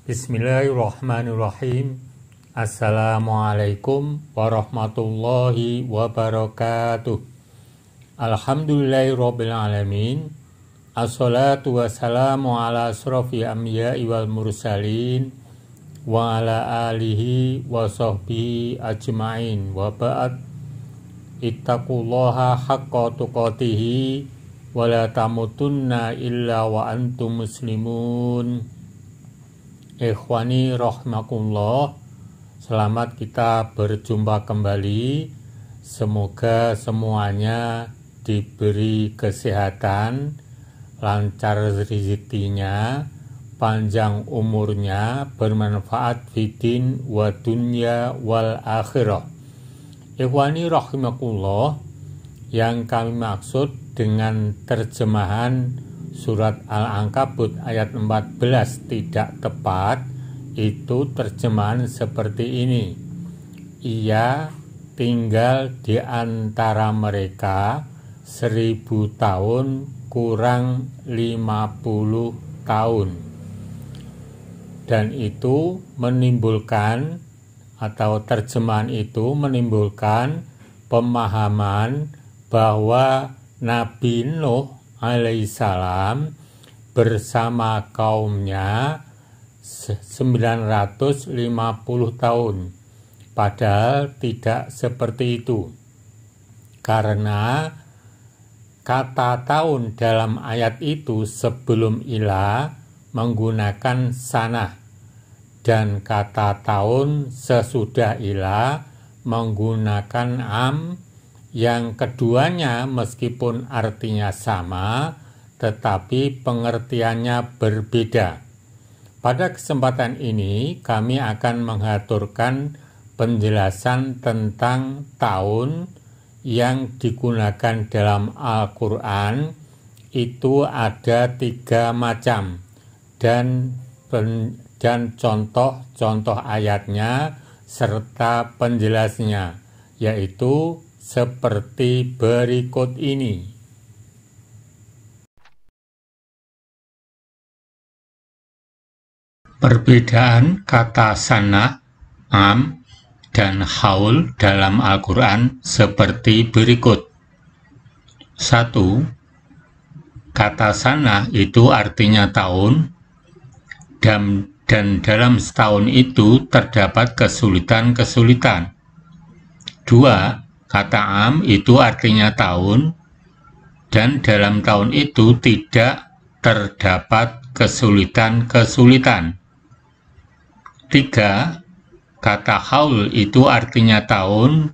Bismillahirrahmanirrahim. Assalamualaikum warahmatullahi wabarakatuh. Alhamdulillahirrabbilalamin. Assalatu wassalamu ala asrofil anbiya'i wal mursalin wa ala alihi wa sahbihi ajma'in wa ba'd. Ittaqullaha haqqa tuqatihi wa la tamutunna illa wa antum muslimun. Ikhwani rahmakumullah, selamat kita berjumpa kembali. Semoga semuanya diberi kesehatan, lancar rezekinya, panjang umurnya, bermanfaat fidin wa dunya wal akhirah. Ikhwani rahimakumullah, yang kami maksud dengan terjemahan surat Al-Ankabut ayat 14 tidak tepat, itu terjemahan seperti ini: ia tinggal di antara mereka 1000 tahun kurang 50 tahun. Dan itu menimbulkan, atau terjemahan itu menimbulkan pemahaman bahwa Nabi Nuh alaihissalam bersama kaumnya 950 tahun. Padahal tidak seperti itu. Karena kata tahun dalam ayat itu sebelum ila menggunakan sanah, dan kata tahun sesudah ila menggunakan am. Yang keduanya meskipun artinya sama, tetapi pengertiannya berbeda. Pada kesempatan ini kami akan mengaturkan penjelasan tentang tahun yang digunakan dalam Al-Quran. Itu ada 3 macam, dan contoh-contoh ayatnya serta penjelasnya, yaitu seperti berikut ini. Perbedaan kata sanah, am, dan haul dalam Al-Quran seperti berikut. 1. Kata sanah itu artinya tahun, dan dalam setahun itu terdapat kesulitan-kesulitan. 2. Kata am itu artinya tahun, dan dalam tahun itu tidak terdapat kesulitan-kesulitan. 3. Kata haul itu artinya tahun,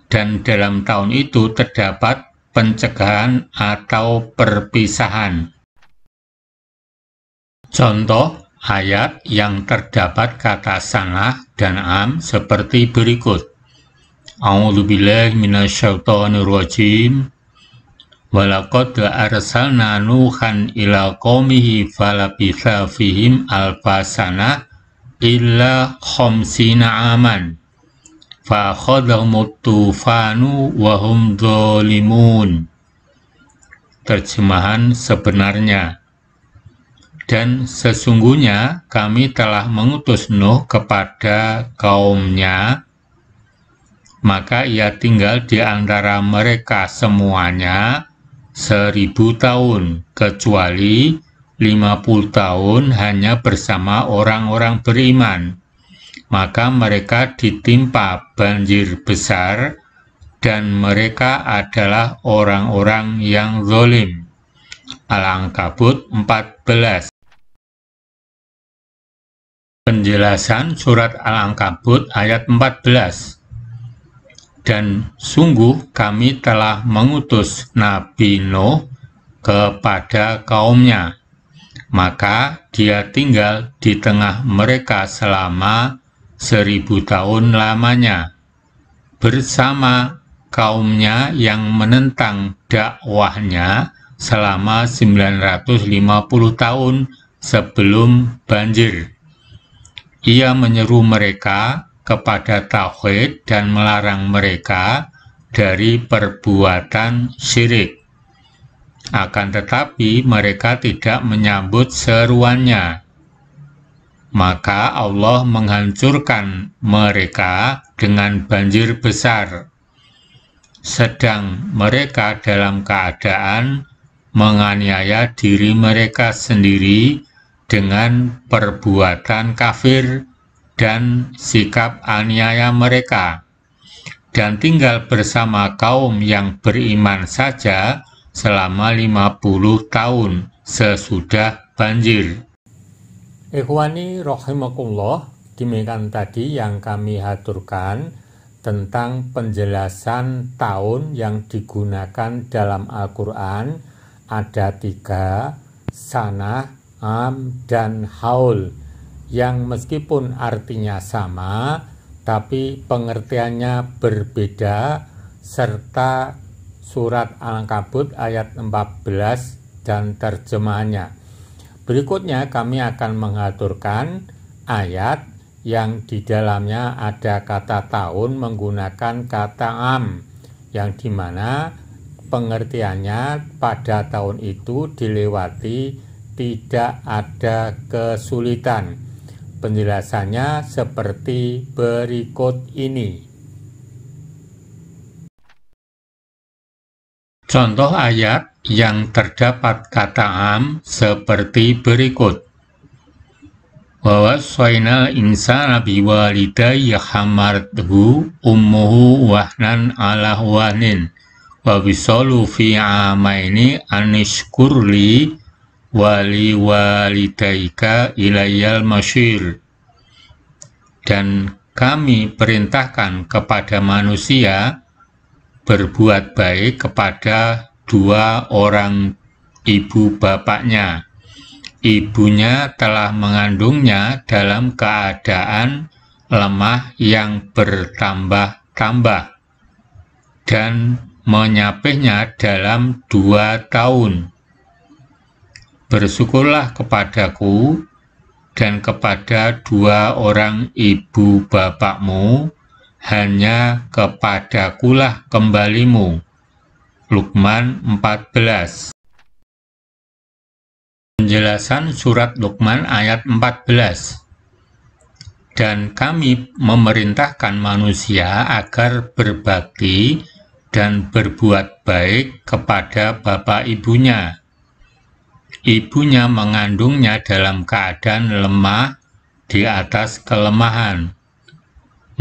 dan dalam tahun itu terdapat pencegahan atau perpisahan. Contoh ayat yang terdapat kata sanah dan am seperti berikut. A'udzubillahi minasyaitonirrajim. Walaqad arsalna Nuhan ila qaumihi falabitha fihim alfasanah illa khamsina aman fa akhadhahumut tufanu wa hum dzalimun. Terjemahan sebenarnya: dan sesungguhnya kami telah mengutus Nuh kepada kaumnya, maka ia tinggal di antara mereka semuanya 1000 tahun, kecuali 50 tahun hanya bersama orang-orang beriman. Maka mereka ditimpa banjir besar, dan mereka adalah orang-orang yang zalim. Al-Ankabut 14. Penjelasan surat Al-Ankabut ayat 14. Dan sungguh kami telah mengutus Nabi Nuh kepada kaumnya, maka dia tinggal di tengah mereka selama 1000 tahun lamanya, bersama kaumnya yang menentang dakwahnya selama 950 tahun sebelum banjir. Ia menyeru mereka kepada tauhid dan melarang mereka dari perbuatan syirik. Akan tetapi mereka tidak menyambut seruannya. maka Allah menghancurkan mereka dengan banjir besar, sedang mereka dalam keadaan menganiaya diri mereka sendiri dengan perbuatan kafir dan sikap aniaya mereka, dan tinggal bersama kaum yang beriman saja selama 50 tahun sesudah banjir. Ikhwani rahimakumullah, demikian tadi yang kami haturkan tentang penjelasan tahun yang digunakan dalam Al-Quran. Ada 3, sanah, am, dan haul, yang meskipun artinya sama, tapi pengertiannya berbeda, serta surat Al-Ankabut ayat 14 dan terjemahannya. Berikutnya kami akan mengaturkan ayat yang di dalamnya ada kata tahun menggunakan kata am, yang dimana pengertiannya pada tahun itu dilewati tidak ada kesulitan. Penjelasannya seperti berikut ini. Contoh ayat yang terdapat kata am seperti berikut. Wa wassaynal insana biwalidayhi hamalatuhu ummuhu wahnan ala wahnin wa bisalu fi amaini anishkurli wali walidayka ilayyal masyir. Dan kami perintahkan kepada manusia berbuat baik kepada 2 orang ibu bapaknya. Ibunya telah mengandungnya dalam keadaan lemah yang bertambah-tambah dan menyapihnya dalam 2 tahun. Bersyukurlah kepadaku dan kepada 2 orang ibu bapakmu, hanya kepadakulah kembalimu. Luqman 14. Penjelasan surat Luqman ayat 14. Dan kami memerintahkan manusia agar berbakti dan berbuat baik kepada bapak ibunya. Ibunya mengandungnya dalam keadaan lemah di atas kelemahan,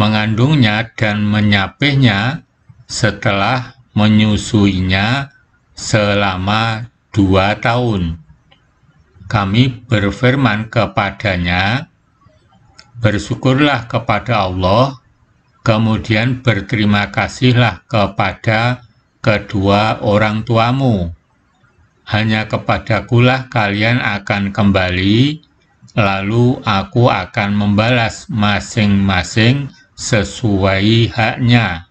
mengandungnya dan menyapihnya setelah menyusuinya selama 2 tahun. Kami berfirman kepadanya, bersyukurlah kepada Allah, kemudian berterima kasihlah kepada kedua orang tuamu. Hanya kepadakulah kalian akan kembali, lalu aku akan membalas masing-masing sesuai haknya.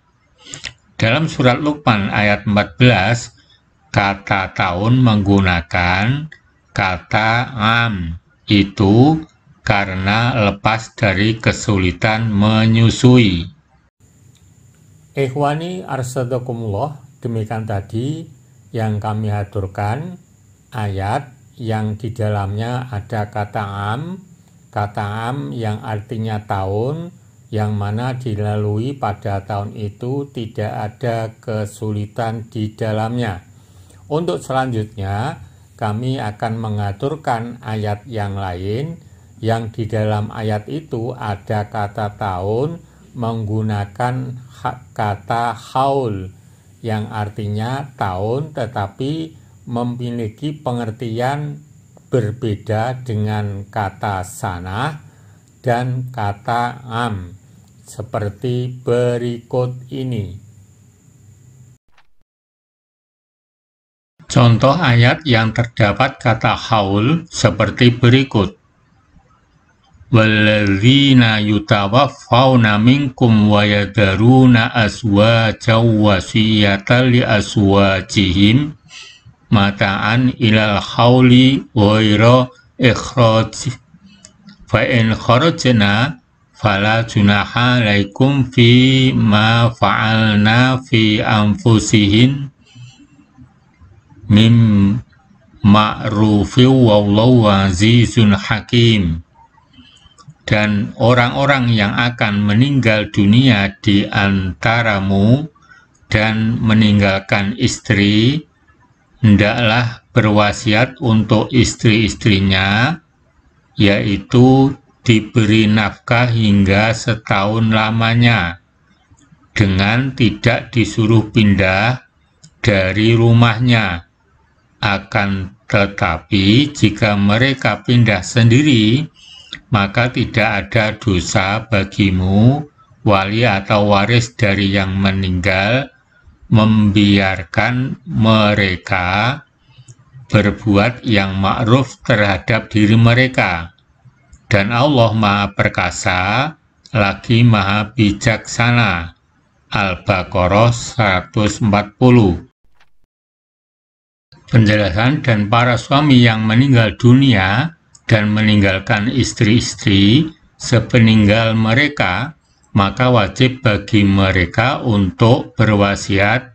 Dalam surat Luqman ayat 14, kata tahun menggunakan kata am, itu karena lepas dari kesulitan menyusui. Ikhwani arsadakumullah, demikian tadi yang kami haturkan ayat yang di dalamnya ada kata am yang artinya tahun, yang mana dilalui pada tahun itu tidak ada kesulitan di dalamnya. Untuk selanjutnya kami akan mengaturkan ayat yang lain yang di dalam ayat itu ada kata tahun menggunakan kata haul, yang artinya tahun tetapi memiliki pengertian berbeda dengan kata sanah dan kata am, seperti berikut ini. Contoh ayat yang terdapat kata haul seperti berikut. Walladzina yutawaffawna minkum wa yadaruna azwajan wasiyatan li azwajihim mata'an ilal hauli ghaira ikhraj fa in kharajna fala junaha alaikum fi ma fa'alna fi anfusihin mim ma'rufin wallahu azizun hakim. dan orang-orang yang akan meninggal dunia di antaramu dan meninggalkan istri, hendaklah berwasiat untuk istri-istrinya, yaitu diberi nafkah hingga setahun lamanya, dengan tidak disuruh pindah dari rumahnya. Akan tetapi jika mereka pindah sendiri, maka tidak ada dosa bagimu, wali atau waris dari yang meninggal, membiarkan mereka berbuat yang ma'ruf terhadap diri mereka. Dan Allah Maha Perkasa, lagi Maha Bijaksana. Al-Baqarah 140. Penjelasan. Dan para suami yang meninggal dunia dan meninggalkan istri-istri sepeninggal mereka, maka wajib bagi mereka untuk berwasiat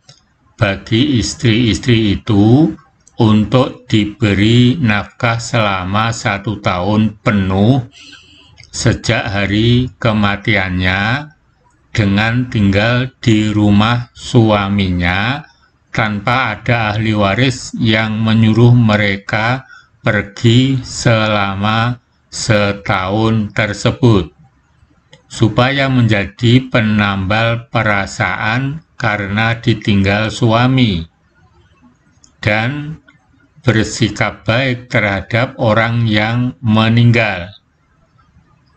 bagi istri-istri itu untuk diberi nafkah selama 1 tahun penuh sejak hari kematiannya, dengan tinggal di rumah suaminya tanpa ada ahli waris yang menyuruh mereka pergi selama setahun tersebut, supaya menjadi penambal perasaan karena ditinggal suami, dan bersikap baik terhadap orang yang meninggal.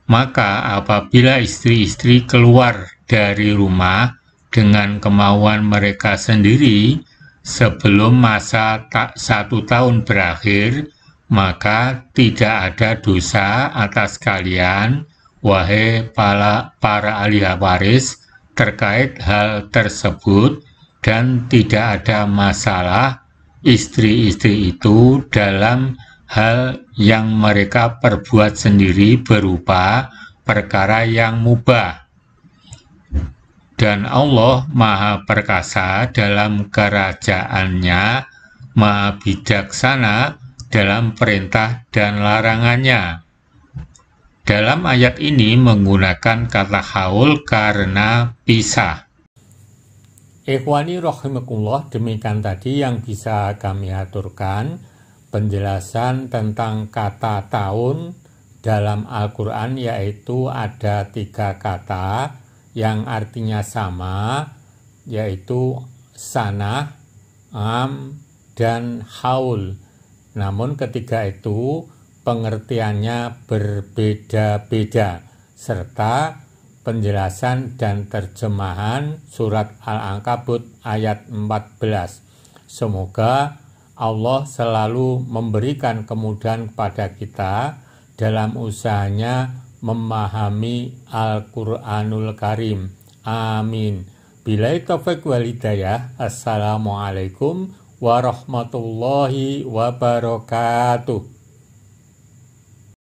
Maka apabila istri-istri keluar dari rumah dengan kemauan mereka sendiri sebelum masa 1 tahun berakhir, maka tidak ada dosa atas kalian, wahai para ahli waris, terkait hal tersebut, dan tidak ada masalah istri-istri itu dalam hal yang mereka perbuat sendiri berupa perkara yang mubah. Dan Allah Maha Perkasa dalam kerajaannya, Maha Bijaksana dalam perintah dan larangannya. Dalam ayat ini menggunakan kata haul karena pisah. Ikhwani rahimakumullah, demikian tadi yang bisa kami aturkan penjelasan tentang kata tahun dalam Al-Quran, yaitu ada 3 kata yang artinya sama, yaitu sanah, am, dan haul. Namun ketiga itu pengertiannya berbeda-beda, serta penjelasan dan terjemahan surat Al-Ankabut ayat 14. Semoga Allah selalu memberikan kemudahan kepada kita dalam usahanya memahami Al-Quranul Karim. Amin. Billahi taufiq wal hidayah. Assalamualaikum warahmatullahi wabarakatuh.